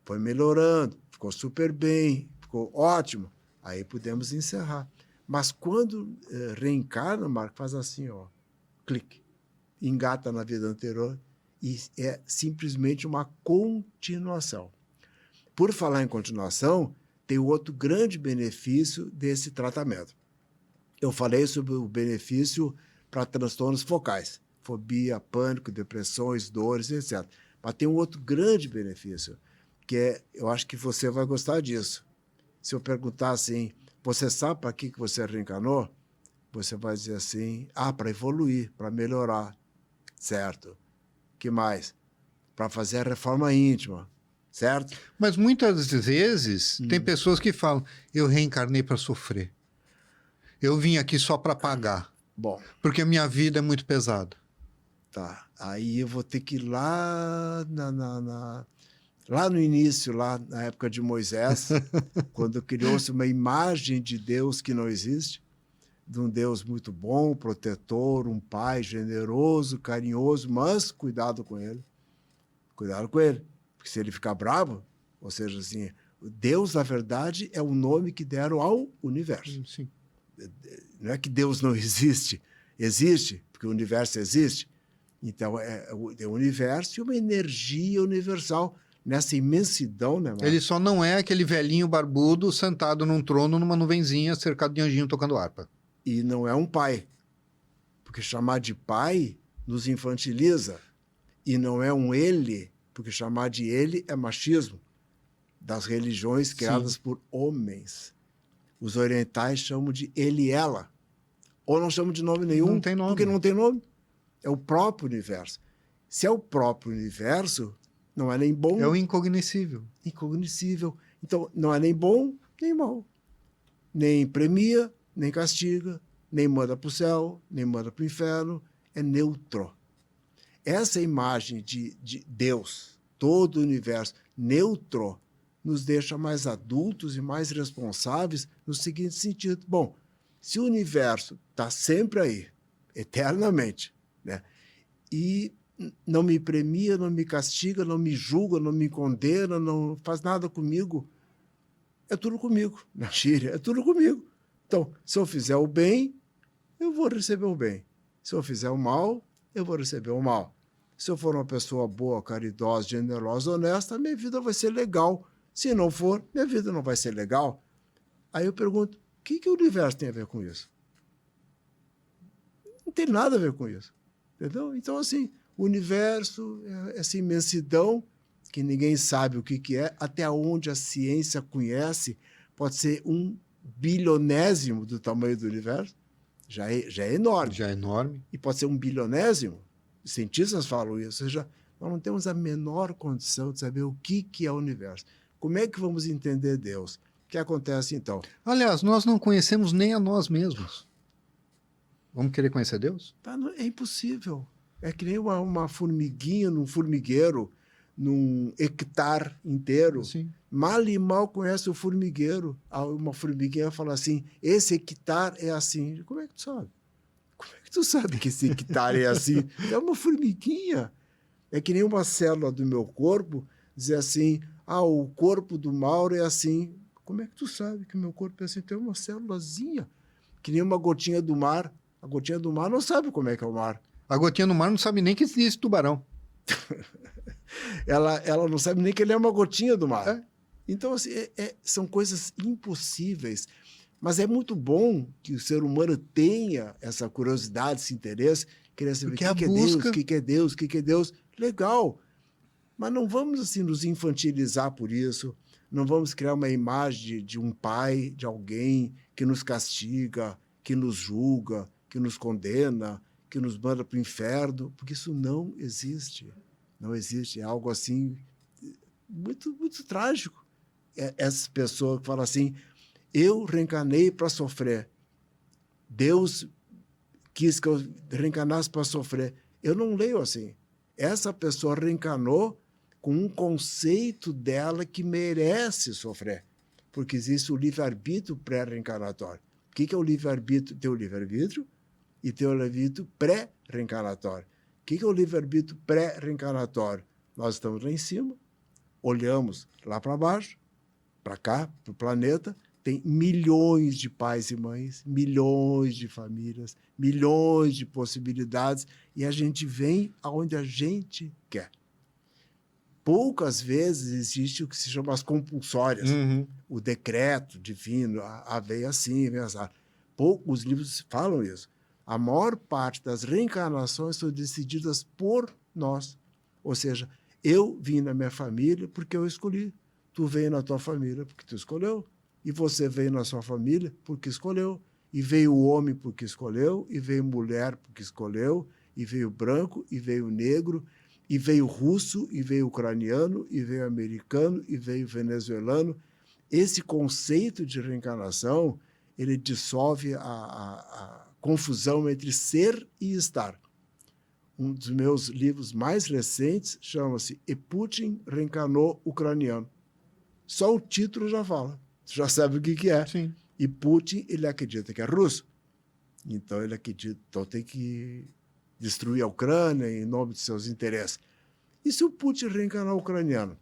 Speaker 2: foi melhorando, ficou super bem, ficou ótimo. Aí podemos encerrar. Mas quando reencarna, Marco, faz assim, ó, clique, engata na vida anterior e é simplesmente uma continuação. Por falar em continuação, tem outro grande benefício desse tratamento. Eu falei sobre o benefício para transtornos focais, fobia, pânico, depressões, dores, etc. Mas tem um outro grande benefício, que é, eu acho que você vai gostar disso. Se eu perguntar assim, você sabe para que você reencarnou? Você vai dizer assim, para evoluir, para melhorar, certo? Que mais? Para fazer a reforma íntima, certo?
Speaker 1: Mas muitas vezes tem pessoas que falam, eu reencarnei para sofrer. Eu vim aqui só para pagar.
Speaker 2: Bom.
Speaker 1: Porque a minha vida é muito pesada.
Speaker 2: Tá. Aí eu vou ter que ir lá lá no início, lá na época de Moisés, quando criou-se uma imagem de Deus que não existe, de um Deus muito bom, protetor, um pai generoso, carinhoso, mas cuidado com ele. Cuidado com ele. Porque se ele ficar bravo, ou seja, assim, Deus, na verdade, é o nome que deram ao universo.
Speaker 1: Sim.
Speaker 2: Não é que Deus não existe. Existe, porque o universo existe. Então, é o universo e uma energia universal nessa imensidão, né, Marcos?
Speaker 1: Ele só não é aquele velhinho barbudo sentado num trono, numa nuvenzinha, cercado de anjinho tocando harpa.
Speaker 2: E não é um pai. Porque chamar de pai nos infantiliza. E não é um ele, porque chamar de ele é machismo das religiões criadas
Speaker 1: Sim.
Speaker 2: por homens. Os orientais chamam de ele e ela. Ou não chamam de nome nenhum,
Speaker 1: Não tem nome.
Speaker 2: porque não tem nome. É o próprio universo. Se é o próprio universo, não é nem bom...
Speaker 1: É o incognoscível.
Speaker 2: Incognoscível. Então, não é nem bom, nem mal. Nem premia, nem castiga, nem manda para o céu, nem manda para o inferno. É neutro. Essa imagem de Deus, todo o universo, neutro, nos deixa mais adultos e mais responsáveis no seguinte sentido. Bom, se o universo está sempre aí, eternamente, né? E não me premia, não me castiga, não me julga, não me condena, não faz nada comigo, é tudo comigo. Na gíria, é tudo comigo. Então, se eu fizer o bem, eu vou receber o bem. Se eu fizer o mal, eu vou receber o mal. Se eu for uma pessoa boa, caridosa, generosa, honesta, minha vida vai ser legal. Se não for, minha vida não vai ser legal. Aí eu pergunto, o que o universo tem a ver com isso? Não tem nada a ver com isso. Entendeu? Então, assim, o universo é essa imensidão que ninguém sabe o que é, até onde a ciência conhece, pode ser 1/bilionésimo do tamanho do universo, já é enorme.
Speaker 1: Já é enorme.
Speaker 2: E pode ser 1/bilionésimo, os cientistas falam isso, ou seja, nós não temos a menor condição de saber o que é o universo. Como é que vamos entender Deus? O que acontece, então?
Speaker 1: Aliás, nós não conhecemos nem a nós mesmos. Vamos querer conhecer Deus?
Speaker 2: É impossível. É que nem uma formiguinha num formigueiro, num hectare inteiro.
Speaker 1: Sim.
Speaker 2: Mal e mal conhece o formigueiro. Uma formiguinha fala assim, esse hectare é assim. Como é que tu sabe? Como é que tu sabe que esse hectare é assim? É uma formiguinha. É que nem uma célula do meu corpo dizer assim, o corpo do Mauro é assim. Como é que tu sabe que o meu corpo é assim? Tem uma célulazinha. Que nem uma gotinha do mar. A gotinha do mar não sabe como é que é o mar.
Speaker 1: A gotinha no mar não sabe nem que existe tubarão.
Speaker 2: ela não sabe nem que ele é uma gotinha do mar.
Speaker 1: É.
Speaker 2: Então, assim, são coisas impossíveis Mas é muito bom que o ser humano tenha essa curiosidade, esse interesse, querer saber
Speaker 1: Porque
Speaker 2: o
Speaker 1: a
Speaker 2: que é Deus,
Speaker 1: busca...
Speaker 2: o que é Deus, o que é Deus. Legal, mas não vamos assim nos infantilizar por isso, não vamos criar uma imagem de um pai, de alguém que nos castiga, que nos julga, que nos condena, que nos manda para o inferno, porque isso não existe. Não existe, é algo assim muito, muito trágico. Essa pessoa que fala assim, eu reencarnei para sofrer. Deus quis que eu reencarnasse para sofrer. Eu não leio assim. Essa pessoa reencarnou com um conceito dela que merece sofrer, porque existe o livre-arbítrio pré-reencarnatório. O que é o livre-arbítrio? Tem o livre-arbítrio e tem o livre-arbítrio pré-reencarnatório. O que é o livre-arbítrio pré-reencarnatório? Nós estamos lá em cima, olhamos lá para baixo, para cá, para o planeta, tem milhões de pais e mães, milhões de famílias, milhões de possibilidades, e a gente vem aonde a gente quer. Poucas vezes existe o que se chama as compulsórias, o decreto divino, veio assim, veio assim. Poucos livros falam isso. A maior parte das reencarnações são decididas por nós. Ou seja, eu vim na minha família porque eu escolhi. Tu veio na tua família porque tu escolheu. E você veio na sua família porque escolheu. E veio o homem porque escolheu, e veio mulher porque escolheu, e veio branco, e veio negro, e veio russo, e veio ucraniano, e veio americano, e veio venezuelano. Esse conceito de reencarnação, ele dissolve a confusão entre ser e estar. Um dos meus livros mais recentes chama-se E Putin reencarnou ucraniano. Só o título já fala. Você já sabe o que é.
Speaker 1: Sim.
Speaker 2: E Putin, ele acredita que é russo. Então, ele acredita, então tem que destruir a Ucrânia em nome de seus interesses. E se o Putin reencarnar ucraniano?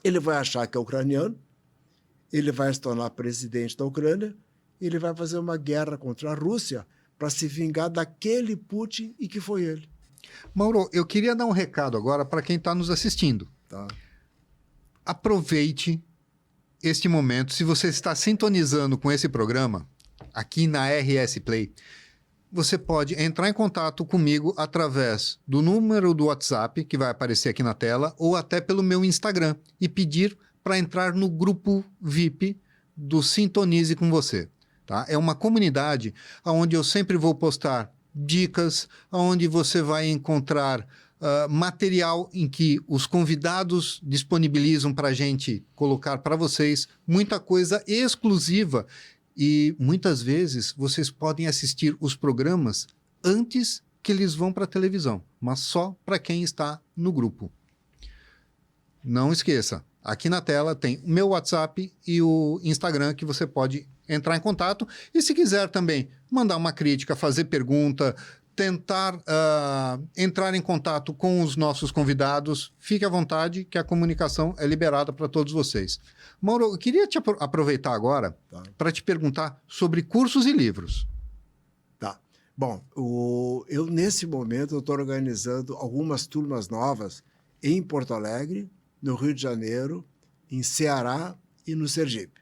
Speaker 2: Ele vai achar que é ucraniano, ele vai se tornar presidente da Ucrânia, ele vai fazer uma guerra contra a Rússia para se vingar daquele Putin e que foi ele.
Speaker 1: Mauro, eu queria dar um recado agora para quem está nos assistindo.
Speaker 2: Tá.
Speaker 1: Aproveite este momento. Se você está sintonizando com esse programa, aqui na RS Play, você pode entrar em contato comigo através do número do WhatsApp, que vai aparecer aqui na tela, ou até pelo meu Instagram, e pedir para entrar no grupo VIP do Sintonize com Você. Tá? É uma comunidade onde eu sempre vou postar dicas, onde você vai encontrar material em que os convidados disponibilizam para a gente colocar para vocês muita coisa exclusiva. E muitas vezes vocês podem assistir os programas antes que eles vão para a televisão, mas só para quem está no grupo. Não esqueça, aqui na tela tem o meu WhatsApp e o Instagram que você pode entrar em contato. E se quiser também mandar uma crítica, fazer pergunta, tentar entrar em contato com os nossos convidados, fique à vontade que a comunicação é liberada para todos vocês. Mauro, eu queria te aproveitar agora para te perguntar sobre cursos e livros.
Speaker 2: Tá. Bom, eu nesse momento estou organizando algumas turmas novas em Porto Alegre, no Rio de Janeiro, em Ceará e no Sergipe.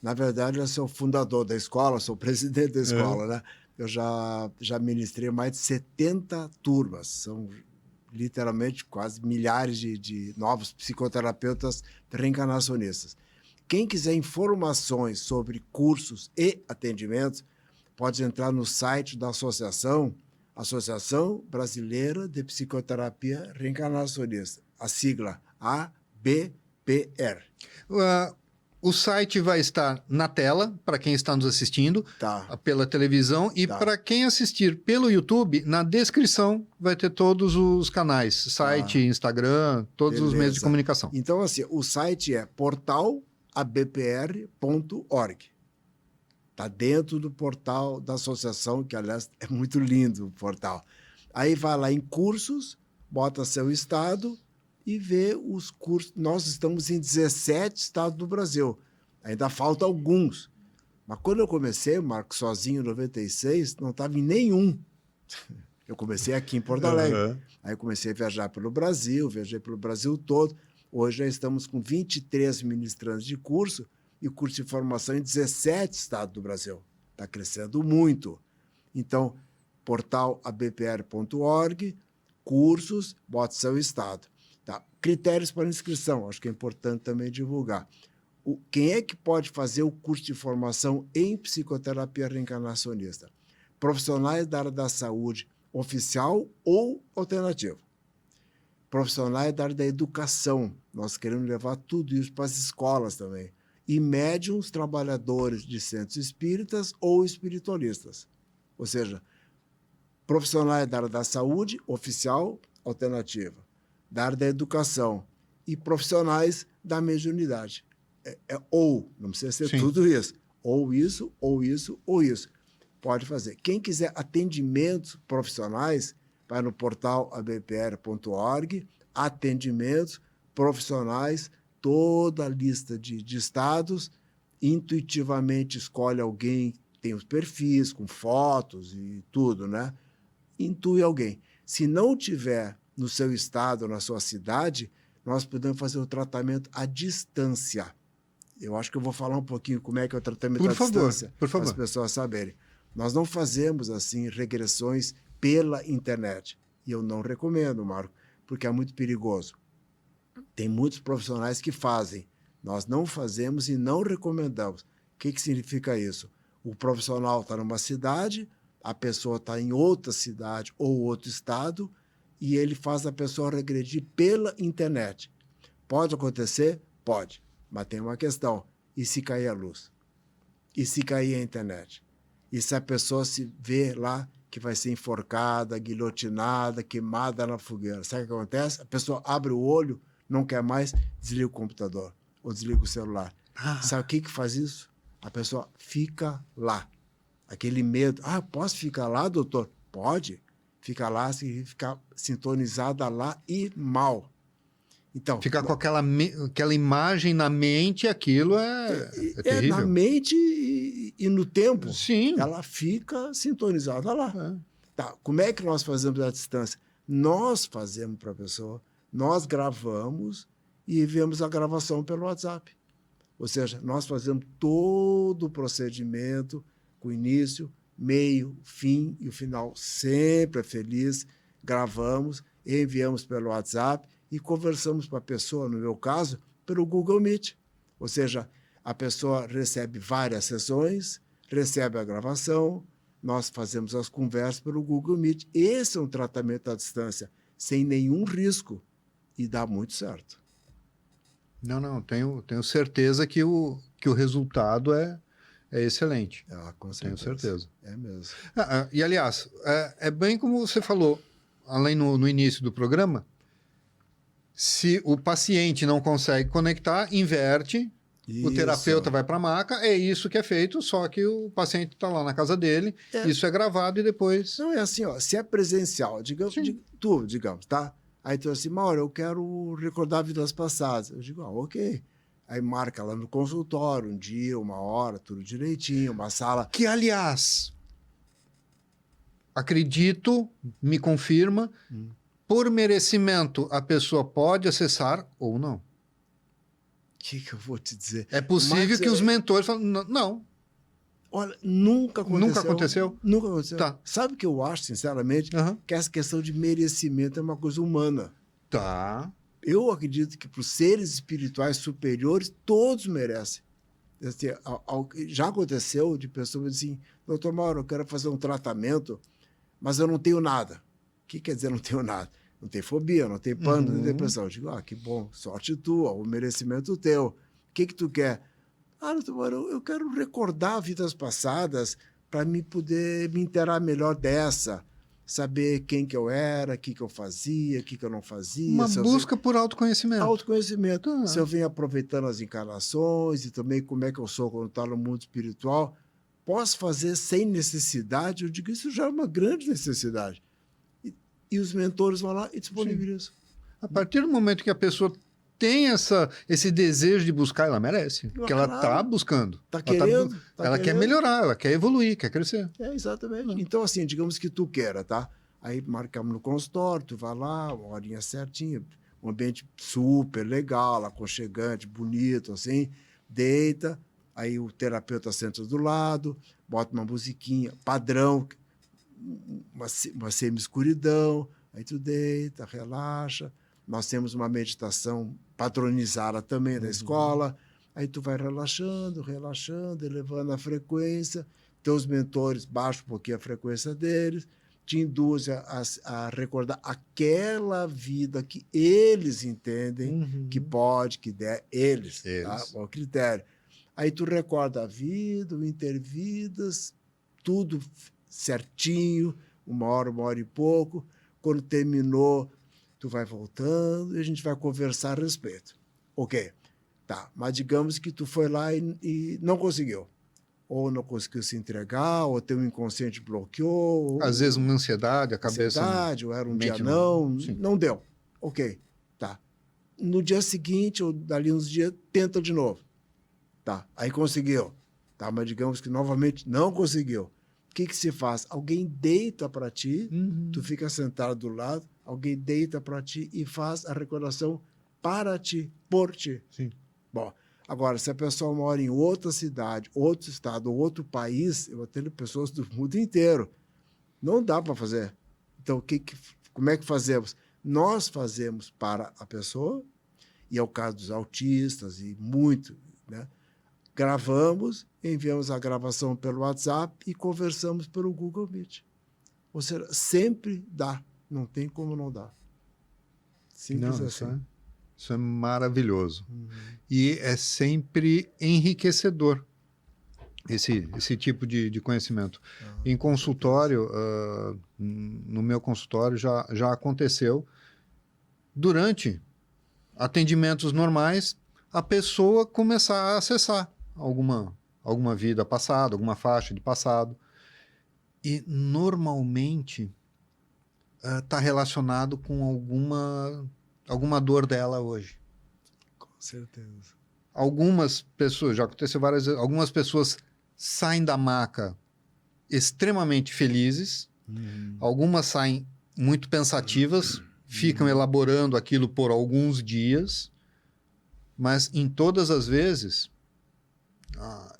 Speaker 2: Na verdade, eu sou fundador da escola, sou presidente da escola, né? Eu já ministrei mais de 70 turmas, são literalmente quase milhares de novos psicoterapeutas reencarnacionistas. Quem quiser informações sobre cursos e atendimentos, pode entrar no site da associação, Associação Brasileira de Psicoterapia Reencarnacionista, a sigla ABPR.
Speaker 1: O site vai estar na tela, para quem está nos assistindo, pela televisão, e para quem assistir pelo YouTube, na descrição vai ter todos os canais, site, Instagram, todos os meios de comunicação.
Speaker 2: Então, assim, o site é portalabpr.org. Está dentro do portal da associação, que, aliás, é muito lindo o portal. Aí vai lá em cursos, bota seu estado e vê os cursos. Nós estamos em 17 estados do Brasil. Ainda faltam alguns. Mas quando eu comecei, Marco, sozinho em 96, não estava em nenhum. Eu comecei aqui em Porto Alegre. Aí eu comecei a viajar pelo Brasil, viajei pelo Brasil todo. Hoje já estamos com 23 ministrantes de curso e curso de formação em 17 estados do Brasil. Está crescendo muito. Então, portal abpr.org, cursos, bota seu estado. Tá. Critérios para inscrição, acho que é importante também divulgar. Quem é que pode fazer o curso de formação em psicoterapia reencarnacionista? Profissionais da área da saúde, oficial ou alternativo. Profissionais da área da educação, nós queremos levar tudo isso para as escolas também. E médiuns, trabalhadores de centros espíritas ou espiritualistas. Ou seja, profissionais da área da saúde, oficial, alternativa. Da área da educação e profissionais da mediunidade. Ou, não precisa ser
Speaker 1: Sim.
Speaker 2: tudo isso. Ou isso, ou isso, ou isso. Pode fazer. Quem quiser atendimentos profissionais, vai no portal abpr.org, atendimentos profissionais, toda a lista de estados, intuitivamente escolhe alguém, tem os perfis com fotos e tudo, né? Intui alguém. Se não tiver no seu estado, na sua cidade, nós podemos fazer o tratamento à distância. Eu acho que eu vou falar um pouquinho como é que é o tratamento à distância,
Speaker 1: por favor.
Speaker 2: para as pessoas saberem. Nós não fazemos, assim, regressões pela internet. E eu não recomendo, Marco, porque é muito perigoso. Tem muitos profissionais que fazem. Nós não fazemos e não recomendamos. O que significa isso? O profissional está numa cidade, a pessoa está em outra cidade ou outro estado, e ele faz a pessoa regredir pela internet. Pode acontecer? Pode. Mas tem uma questão. E se cair a luz? E se cair a internet? E se a pessoa se vê lá que vai ser enforcada, guilhotinada, queimada na fogueira? Sabe o que acontece? A pessoa abre o olho, não quer mais, desliga o computador ou desliga o celular. Sabe o que faz isso? A pessoa fica lá. Aquele medo. Ah, posso ficar lá, doutor? Pode. Fica lá, ficar sintonizada lá e mal. Então,
Speaker 1: ficar com aquela imagem na mente, aquilo é terrível.
Speaker 2: Na mente e no tempo.
Speaker 1: Sim.
Speaker 2: Ela fica sintonizada lá.
Speaker 1: É.
Speaker 2: Tá. Como é que nós fazemos à distância? Nós fazemos para a pessoa, nós gravamos e enviamos a gravação pelo WhatsApp. Ou seja, nós fazemos todo o procedimento com início, meio, fim e o final sempre é feliz. Gravamos, enviamos pelo WhatsApp e conversamos com a pessoa, no meu caso, pelo Google Meet. Ou seja, a pessoa recebe várias sessões, recebe a gravação, nós fazemos as conversas pelo Google Meet. Esse é um tratamento à distância, sem nenhum risco, e dá muito certo.
Speaker 1: Não, tenho certeza que o resultado é excelente.
Speaker 2: Com certeza.
Speaker 1: Tenho certeza.
Speaker 2: É mesmo.
Speaker 1: E, aliás, é bem como você falou, além no início do programa, se o paciente não consegue conectar, inverte,
Speaker 2: Isso.
Speaker 1: o terapeuta vai para a maca, é isso que é feito, só que o paciente está lá na casa dele, isso é gravado e depois...
Speaker 2: Não, é assim, ó, se é presencial, digamos, tá? Aí tu assim, Mauro, eu quero recordar vidas passadas. Eu digo, ok. Aí marca lá no consultório, um dia, uma hora, tudo direitinho, uma sala...
Speaker 1: Que, aliás, acredito, me confirma, por merecimento, a pessoa pode acessar ou não.
Speaker 2: O que eu vou te dizer?
Speaker 1: É possível que os mentores falem, não.
Speaker 2: Olha, nunca aconteceu.
Speaker 1: Nunca aconteceu?
Speaker 2: Nunca aconteceu.
Speaker 1: Tá.
Speaker 2: Sabe o que eu acho, sinceramente? Que essa questão de merecimento é uma coisa humana.
Speaker 1: Tá.
Speaker 2: Eu acredito que para os seres espirituais superiores, todos merecem. Assim, já aconteceu de pessoas assim, doutor Mauro, eu quero fazer um tratamento, mas eu não tenho nada. O que quer dizer não tenho nada? Não tem fobia, não tem pânico, não tem depressão. Eu digo, que bom, sorte tua, o merecimento teu. O que tu quer? Doutor Mauro, eu quero recordar vidas passadas para me poder me inteirar melhor dessa. Saber quem que eu era, o que eu fazia, o que eu não fazia.
Speaker 1: Uma busca por autoconhecimento.
Speaker 2: Autoconhecimento. Se eu venho aproveitando as encarnações e também como é que eu sou quando estou no mundo espiritual, posso fazer sem necessidade? Eu digo, isso já é uma grande necessidade. E os mentores vão lá e disponibilizam.
Speaker 1: A partir do momento que a pessoa tem esse desejo de buscar, ela merece. Porque ela está buscando.
Speaker 2: Está querendo.
Speaker 1: Ela quer melhorar, ela quer evoluir, quer crescer.
Speaker 2: Exatamente. Então, assim, digamos que tu queira, tá? Aí marcamos no consultório, tu vai lá, uma horinha certinha, um ambiente super legal, aconchegante, bonito, assim, deita, Aí terapeuta senta do lado, bota uma musiquinha, padrão, uma semi-escuridão, aí tu deita, relaxa. Nós temos uma meditação padronizada também da escola, aí tu vai relaxando, relaxando, elevando a frequência, teus mentores baixam um pouquinho a frequência deles, te induz a recordar aquela vida que eles entendem que pode, que der, eles. Tá? O critério. Aí tu recorda a vida, o intervidas, tudo certinho, 1 hora e pouco. Quando terminou, tu vai voltando e a gente vai conversar a respeito. Ok, tá. Mas digamos que tu foi lá e não conseguiu. Ou não conseguiu se entregar, ou teu inconsciente bloqueou.
Speaker 1: Às vezes uma ansiedade, a cabeça...
Speaker 2: Ansiedade, ou era um dia não deu. Ok, tá. No dia seguinte, ou dali uns dias, tenta de novo. Tá, aí conseguiu. Tá, mas digamos que novamente não conseguiu. O que se faz? Alguém deita para ti, tu fica sentado do lado, alguém deita para ti e faz a recordação para ti, por ti.
Speaker 1: Sim.
Speaker 2: Bom, agora, se a pessoa mora em outra cidade, outro estado, outro país, eu atendo pessoas do mundo inteiro. Não dá para fazer. Então, como é que fazemos? Nós fazemos para a pessoa, e é o caso dos autistas, e muito, né? Gravamos, enviamos a gravação pelo WhatsApp e conversamos pelo Google Meet. Ou seja, sempre dá. Não tem como não dar. Simples assim.
Speaker 1: Isso é maravilhoso. E é sempre enriquecedor esse tipo de conhecimento. Em consultório, no meu consultório já aconteceu, durante atendimentos normais, a pessoa começar a acessar alguma vida passada, alguma faixa de passado. E, normalmente, está relacionado com alguma dor dela hoje.
Speaker 2: Com certeza.
Speaker 1: Algumas pessoas, já aconteceu várias vezes, algumas pessoas saem da maca extremamente felizes, algumas saem muito pensativas, ficam elaborando aquilo por alguns dias, mas em todas as vezes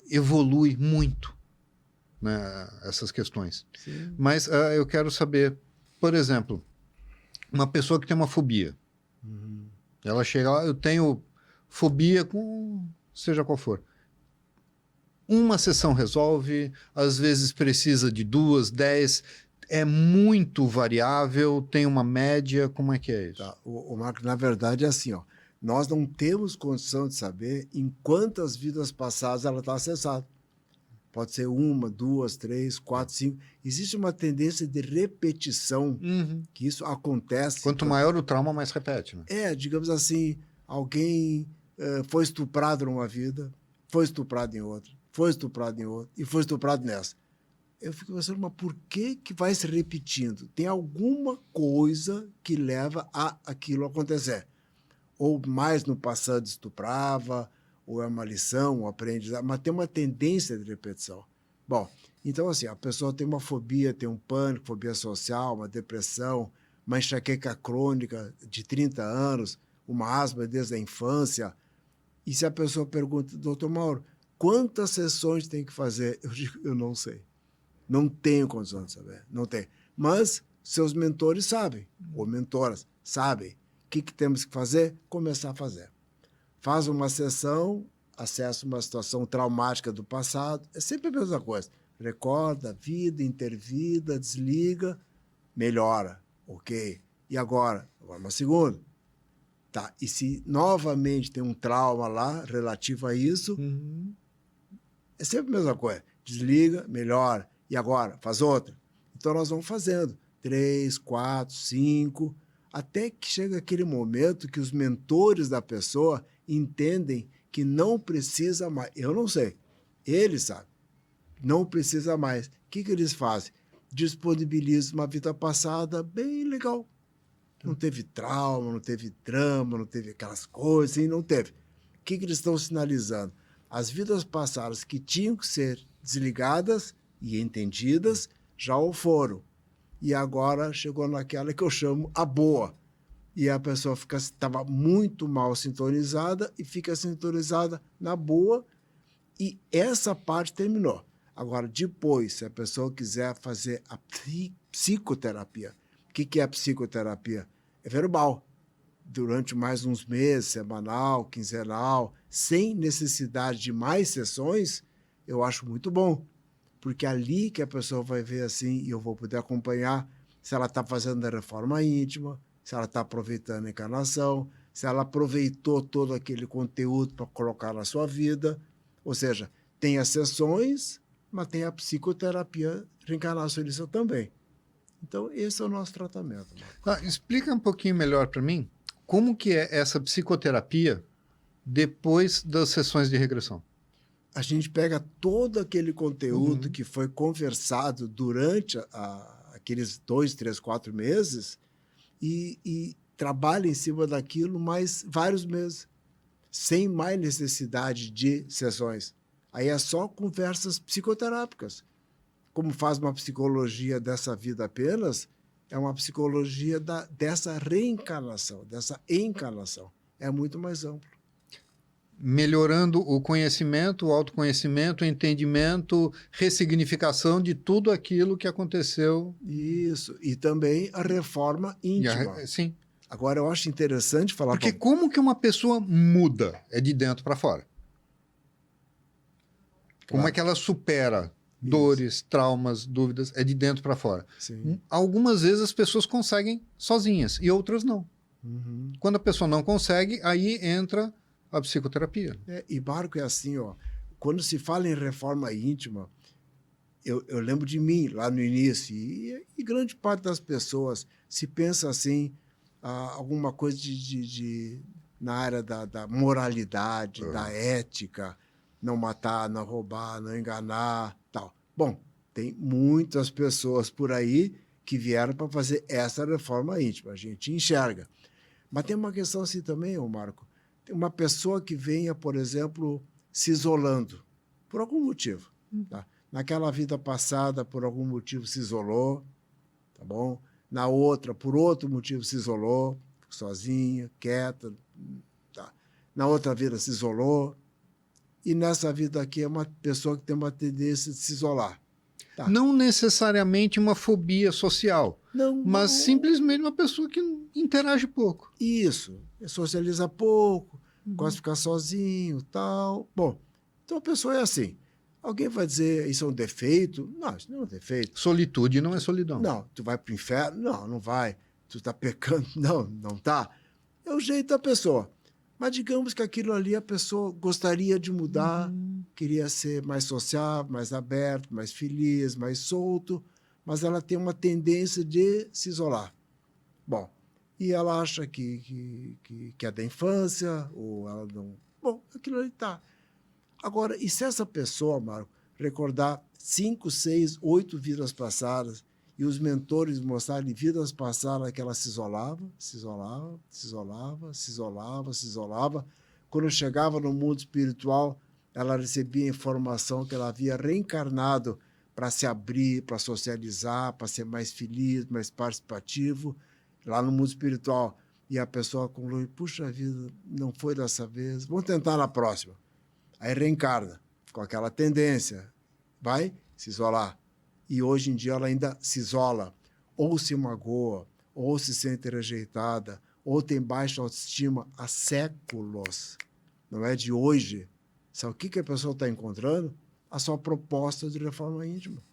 Speaker 1: evolui muito, né, essas questões.
Speaker 2: Sim.
Speaker 1: Mas eu quero saber, por exemplo, uma pessoa que tem uma fobia, ela chega lá, eu tenho fobia com seja qual for. Uma sessão resolve, às vezes precisa de 2, 10, é muito variável, tem uma média, como é que é isso?
Speaker 2: Tá. O Marco, na verdade, é assim, ó. Nós não temos condição de saber em quantas vidas passadas ela está acessada. Pode ser 1, 2, 3, 4, 5. Existe uma tendência de repetição, que isso acontece.
Speaker 1: Quanto maior o trauma, mais repete, né?
Speaker 2: Digamos assim, alguém foi estuprado numa vida, foi estuprado em outra, foi estuprado em outra e foi estuprado nessa. Eu fico pensando, mas por que vai se repetindo? Tem alguma coisa que leva a aquilo acontecer. Ou mais no passado estuprava, ou é uma lição, um aprendizado, mas tem uma tendência de repetição. Bom, então assim, a pessoa tem uma fobia, tem um pânico, fobia social, uma depressão, uma enxaqueca crônica de 30 anos, uma asma desde a infância. E se a pessoa pergunta, doutor Mauro, quantas sessões tem que fazer? Eu digo, eu não sei. Não tenho condição de saber, não tenho. Mas seus mentores sabem, ou mentoras sabem. O que temos que fazer? Começar a fazer. Faz uma sessão, acessa uma situação traumática do passado, é sempre a mesma coisa. Recorda, vida, intervida, desliga, melhora, ok. E agora? Agora uma segunda. Tá, e se novamente tem um trauma lá relativo a isso, é sempre a mesma coisa. Desliga, melhora. E agora? Faz outra. Então nós vamos fazendo 3, 4, 5, até que chega aquele momento que os mentores da pessoa entendem que não precisa mais. Eu não sei. Eles sabem. Não precisa mais. O que eles fazem? Disponibilizam uma vida passada bem legal. Não teve trauma, não teve drama, não teve aquelas coisas, e não teve. O que eles estão sinalizando? As vidas passadas que tinham que ser desligadas e entendidas já o foram. E agora chegou naquela que eu chamo a boa. E a pessoa estava muito mal sintonizada e fica sintonizada na boa. E essa parte terminou. Agora, depois, se a pessoa quiser fazer a psicoterapia, o que é a psicoterapia? É verbal. Durante mais uns meses, semanal, quinzenal, sem necessidade de mais sessões, eu acho muito bom. Porque é ali que a pessoa vai ver assim, e eu vou poder acompanhar se ela está fazendo a reforma íntima, se ela está aproveitando a encarnação, se ela aproveitou todo aquele conteúdo para colocar na sua vida. Ou seja, tem as sessões, mas tem a psicoterapia reencarnacionista também. Então, esse é o nosso tratamento.
Speaker 1: Explica um pouquinho melhor para mim como que é essa psicoterapia depois das sessões de regressão.
Speaker 2: A gente pega todo aquele conteúdo que foi conversado durante aqueles 2, 3, 4 meses e trabalha em cima daquilo mais vários meses, sem mais necessidade de sessões. Aí é só conversas psicoterápicas. Como faz uma psicologia dessa vida apenas, é uma psicologia dessa reencarnação, dessa encarnação. É muito mais amplo.
Speaker 1: Melhorando o conhecimento, o autoconhecimento, o entendimento, ressignificação de tudo aquilo que aconteceu.
Speaker 2: Isso. E também a reforma íntima.
Speaker 1: Sim.
Speaker 2: Agora, eu acho interessante falar...
Speaker 1: Porque como que uma pessoa muda? É de dentro para fora. Como é que ela supera dores, traumas, dúvidas? É de dentro para fora.
Speaker 2: Sim.
Speaker 1: Algumas vezes as pessoas conseguem sozinhas e outras não. Quando a pessoa não consegue, aí entra a psicoterapia.
Speaker 2: E Marco, é assim, ó, quando se fala em reforma íntima, eu lembro de mim lá no início, e grande parte das pessoas se pensa assim, alguma coisa na área da moralidade, da ética, não matar, não roubar, não enganar, tal. Bom, tem muitas pessoas por aí que vieram para fazer essa reforma íntima, a gente enxerga. Mas tem uma questão assim também, ô Marco, tem uma pessoa que venha, por exemplo, se isolando, por algum motivo. Tá? Naquela vida passada, por algum motivo, se isolou, tá bom? Na outra, por outro motivo, se isolou, sozinha, quieta. Tá? Na outra vida, se isolou. E nessa vida aqui é uma pessoa que tem uma tendência de se isolar. Tá?
Speaker 1: Não necessariamente uma fobia social, mas
Speaker 2: não.
Speaker 1: simplesmente uma pessoa que interage pouco.
Speaker 2: Isso, socializa pouco, gosta de ficar sozinho, tal. Bom, então a pessoa é assim. Alguém vai dizer isso é um defeito? Não, isso não é um defeito.
Speaker 1: Solitude não é solidão.
Speaker 2: Não, tu vai para o inferno? Não, não vai. Tu está pecando? Não, não tá. É o jeito da pessoa. Mas digamos que aquilo ali a pessoa gostaria de mudar, queria ser mais sociável, mais aberto, mais feliz, mais solto, mas ela tem uma tendência de se isolar. Bom, e ela acha que é da infância, ou ela não... Bom, aquilo ali está. Agora, e se essa pessoa, Marco, recordar 5, 6, 8 vidas passadas e os mentores mostrarem vidas passadas que ela se isolava, se isolava, se isolava, se isolava, se isolava. Quando chegava no mundo espiritual, ela recebia informação que ela havia reencarnado para se abrir, para socializar, para ser mais feliz, mais participativo, lá no mundo espiritual. E a pessoa conclui, puxa vida, não foi dessa vez, vamos tentar na próxima. Aí reencarna, com aquela tendência, vai se isolar. E hoje em dia ela ainda se isola, ou se magoa, ou se sente rejeitada, ou tem baixa autoestima há séculos. Não é de hoje. Sabe o que a pessoa está encontrando? A sua proposta de reforma íntima.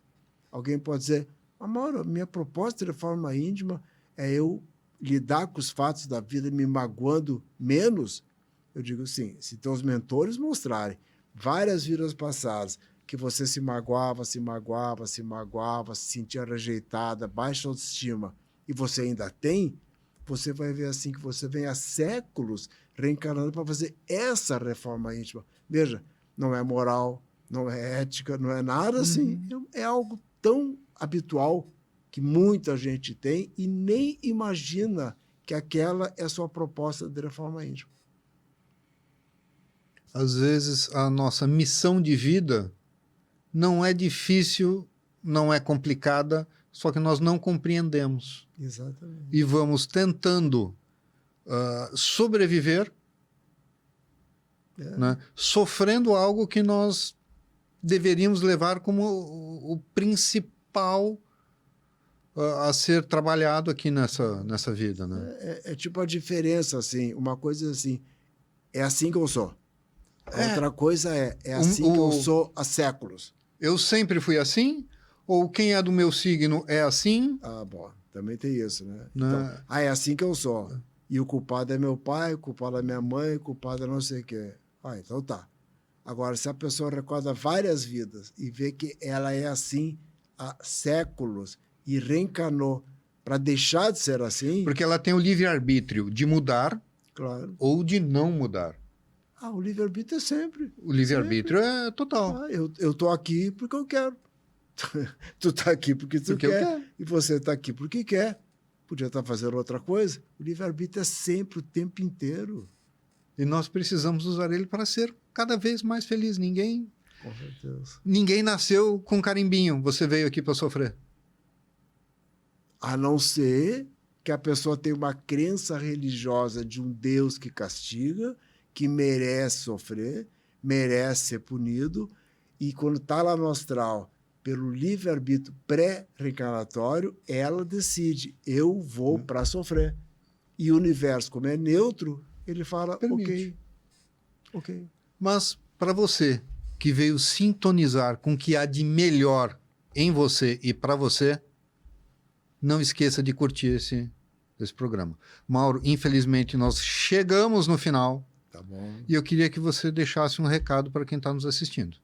Speaker 2: Alguém pode dizer, Mauro, minha proposta de reforma íntima é eu lidar com os fatos da vida me magoando menos? Eu digo sim, se teus mentores mostrarem várias vidas passadas que você se magoava, se magoava, se magoava, se sentia rejeitada, baixa autoestima, e você ainda tem, você vai ver assim que você vem há séculos reencarnando para fazer essa reforma íntima. Veja, não é moral, não é ética, não é nada assim. É algo tão habitual que muita gente tem e nem imagina que aquela é a sua proposta de reforma íntima.
Speaker 1: Às vezes, a nossa missão de vida não é difícil, não é complicada, só que nós não compreendemos.
Speaker 2: Exatamente.
Speaker 1: E vamos tentando sobreviver né? Sofrendo algo que nós deveríamos levar como o principal a ser trabalhado aqui nessa vida, né?
Speaker 2: É tipo a diferença, assim, uma coisa assim, é assim que eu sou. Outra coisa é assim que eu sou há séculos.
Speaker 1: Eu sempre fui assim? Ou quem é do meu signo é assim?
Speaker 2: Ah, bom, também tem isso, né?
Speaker 1: Né?
Speaker 2: Então, é assim que eu sou. E o culpado é meu pai, o culpado é minha mãe, o culpado é não sei o quê. Então tá. Agora, se a pessoa recorda várias vidas e vê que ela é assim há séculos e reencarnou para deixar de ser assim...
Speaker 1: Porque ela tem o livre-arbítrio de mudar,
Speaker 2: claro,
Speaker 1: ou de não mudar.
Speaker 2: o livre-arbítrio é sempre.
Speaker 1: O livre-arbítrio é total.
Speaker 2: Eu tô aqui porque eu quero. Tu tá aqui porque tu quer. E você tá aqui porque quer. Podia estar fazendo outra coisa. O livre-arbítrio é sempre, o tempo inteiro.
Speaker 1: E nós precisamos usar ele para ser cada vez mais feliz.
Speaker 2: Com certeza.
Speaker 1: Ninguém nasceu com carimbinho. Você veio aqui para sofrer.
Speaker 2: A não ser que a pessoa tenha uma crença religiosa de um Deus que castiga, que merece sofrer, merece ser punido, e quando está lá no astral, pelo livre-arbítrio pré-reencarnatório, ela decide, eu vou para sofrer. E o universo, como é neutro, ele fala, ok.
Speaker 1: Mas para você, que veio sintonizar com o que há de melhor em você e para você, não esqueça de curtir esse programa. Mauro, infelizmente nós chegamos no final.
Speaker 2: Tá bom.
Speaker 1: E eu queria que você deixasse um recado para quem está nos assistindo.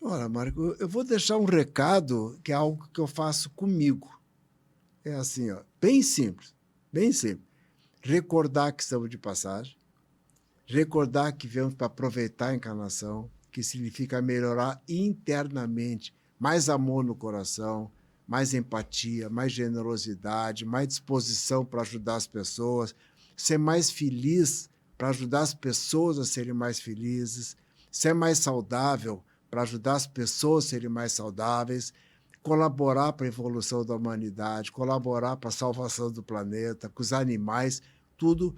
Speaker 2: Olha, Marco, eu vou deixar um recado que é algo que eu faço comigo. É assim, bem simples, bem simples. Recordar que estamos de passagem, recordar que viemos para aproveitar a encarnação, que significa melhorar internamente, mais amor no coração, mais empatia, mais generosidade, mais disposição para ajudar as pessoas, ser mais feliz para ajudar as pessoas a serem mais felizes, ser mais saudável para ajudar as pessoas a serem mais saudáveis, colaborar para a evolução da humanidade, colaborar para a salvação do planeta, com os animais, tudo.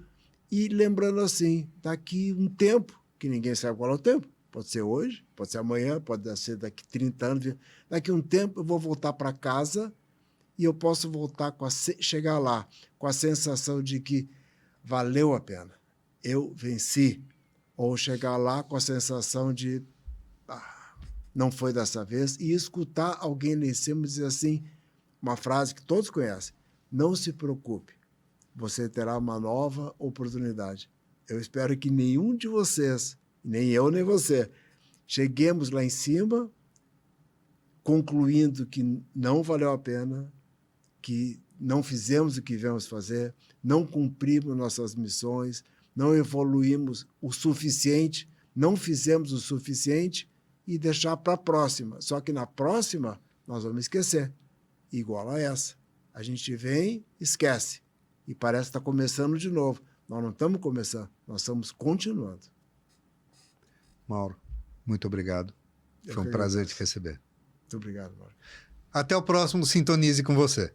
Speaker 2: E lembrando assim, daqui um tempo, que ninguém sabe qual é o tempo, pode ser hoje, pode ser amanhã, pode ser daqui 30 anos, daqui um tempo eu vou voltar para casa e eu posso voltar, chegar lá com a sensação de que valeu a pena, eu venci. Ou chegar lá com a sensação de não foi dessa vez, e escutar alguém lá em cima dizer assim, uma frase que todos conhecem, não se preocupe, você terá uma nova oportunidade. Eu espero que nenhum de vocês, nem eu nem você, cheguemos lá em cima concluindo que não valeu a pena, que não fizemos o que viemos fazer, não cumprimos nossas missões, não evoluímos o suficiente, não fizemos o suficiente, e deixar para a próxima. Só que na próxima, nós vamos esquecer. Igual a essa. A gente vem, esquece. E parece que está começando de novo. Nós não estamos começando, nós estamos continuando.
Speaker 1: Mauro, muito obrigado. Foi um prazer te receber.
Speaker 2: Muito obrigado, Mauro.
Speaker 1: Até o próximo Sintonize com você.